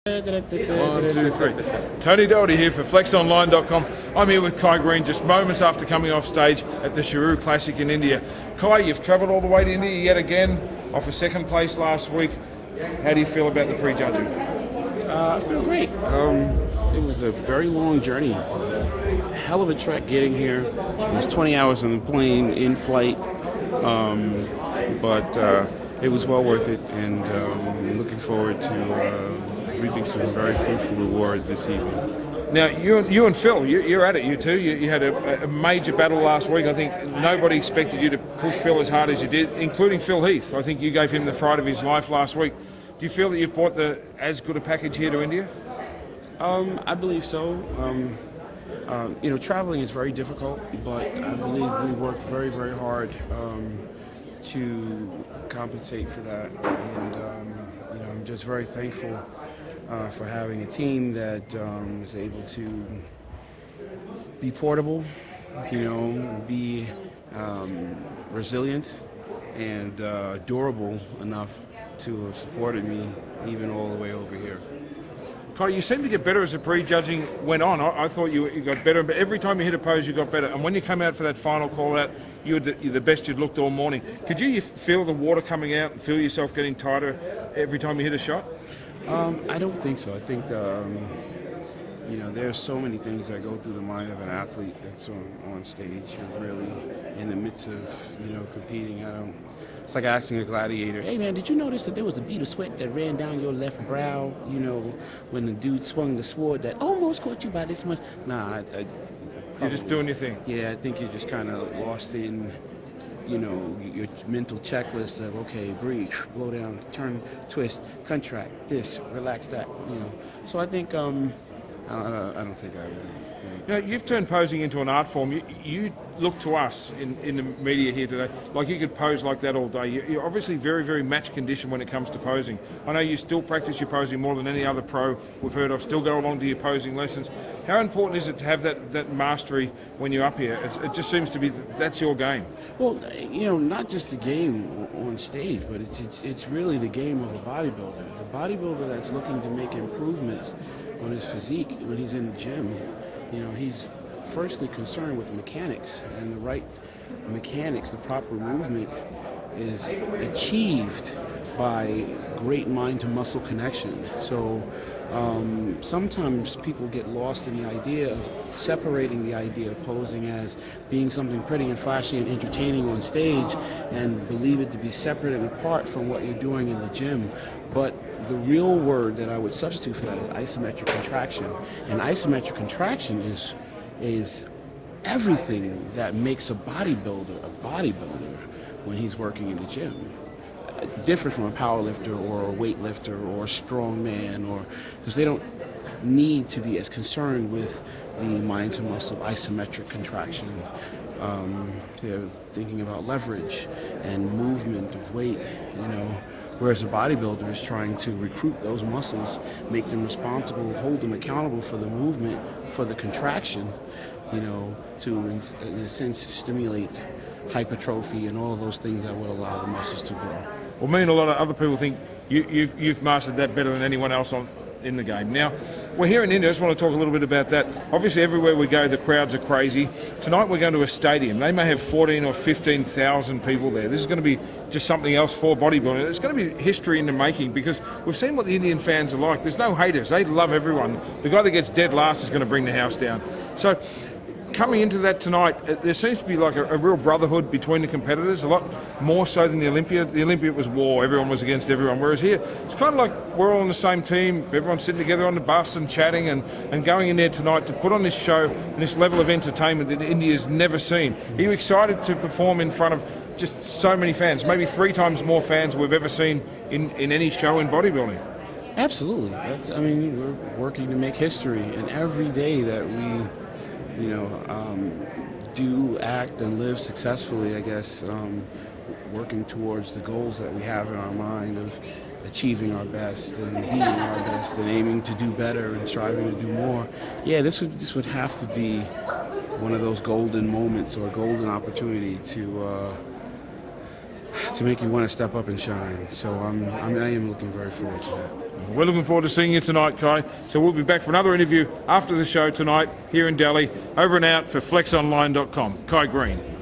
1, 2, 3. Tony Doherty here for FlexOnline.com. I'm here with Greene just moments after coming off stage at the Sheru Classic in India. Kai, you've travelled all the way to India yet again, off a second place last week. How do you feel about the prejudging? I feel great. It was a very long journey. Hell of a trek getting here. It was 20 hours on the plane, in flight, but it was well worth it, and I'm looking forward to reaping some very fruitful reward this evening. Now, you and Phil, you're at it, you two. You had a major battle last week. I think nobody expected you to push Phil as hard as you did, including Phil Heath. I think you gave him the fright of his life last week. Do you feel that you've brought as good a package here to India? I believe so. Traveling is very difficult, but I believe we worked very, very hard to compensate for that. And I'm just very thankful for having a team that is able to be portable, be resilient and durable enough to have supported me even all the way over here. Kai, you seemed to get better as the prejudging went on. I thought you got better, but every time you hit a pose, you got better. And when you came out for that final call-out, you're the best you'd looked all morning. Could you feel the water coming out and feel yourself getting tighter every time you hit a shot? I don't think so. I think, there's so many things that go through the mind of an athlete that's on stage. You're really in the midst of, competing. It's like asking a gladiator, hey man, did you notice that there was a bead of sweat that ran down your left brow, when the dude swung the sword that almost caught you by this much? Nah, you're just doing your thing. Yeah, I think you're just kind of lost in, your mental checklist of, okay, breathe, blow down, turn, twist, contract, this, relax that, So I think, I don't think I really. You've turned posing into an art form. You look to us in the media here today like you could pose like that all day. You're obviously very, very match conditioned when it comes to posing. I know you still practice your posing more than any other pro we've heard of, still go along to your posing lessons. How important is it to have that mastery when you're up here? It just seems to be that's your game. Well, not just the game on stage, but it's really the game of a bodybuilder. The bodybuilder that's looking to make improvements on his physique when he's in the gym, he's firstly concerned with mechanics, and the right mechanics, the proper movement is achieved by great mind-to-muscle connection. So sometimes people get lost in the idea of separating the idea of posing as being something pretty and flashy and entertaining on stage and believe it to be separate and apart from what you're doing in the gym. But the real word that I would substitute for that is isometric contraction. And isometric contraction is everything that makes a bodybuilder when he's working in the gym. Different from a power lifter or a weightlifter or a strong man, because they don't need to be as concerned with the mind to muscle isometric contraction. They're thinking about leverage and movement of weight, whereas a bodybuilder is trying to recruit those muscles, make them responsible, hold them accountable for the movement, for the contraction, to, in a sense, stimulate hypertrophy and all of those things that will allow the muscles to grow. Well, me and a lot of other people think you've mastered that better than anyone else in the game. Now, we're here in India. I just want to talk a little bit about that. Obviously, everywhere we go, the crowds are crazy. Tonight, we're going to a stadium. They may have 14 or 15,000 people there. This is going to be just something else for bodybuilding. It's going to be history in the making, because we've seen what the Indian fans are like. There's no haters. They love everyone. The guy that gets dead last is going to bring the house down. So, coming into that tonight, there seems to be like a real brotherhood between the competitors, a lot more so than the Olympia. The Olympia was war, everyone was against everyone, whereas here, it's kind of like we're all on the same team, everyone's sitting together on the bus and chatting and going in there tonight to put on this show and this level of entertainment that India's never seen. Are you excited to perform in front of just so many fans, maybe 3 times more fans we've ever seen in any show in bodybuilding? Absolutely. We're working to make history, and every day that we do act and live successfully, I guess, working towards the goals that we have in our mind of achieving our best and being our best and aiming to do better and striving to do more. Yeah, this would have to be one of those golden moments or golden opportunity to make you want to step up and shine. So I am looking very forward to that. We're looking forward to seeing you tonight, Kai. So we'll be back for another interview after the show tonight here in Delhi. Over and out for flexonline.com. Kai Greene.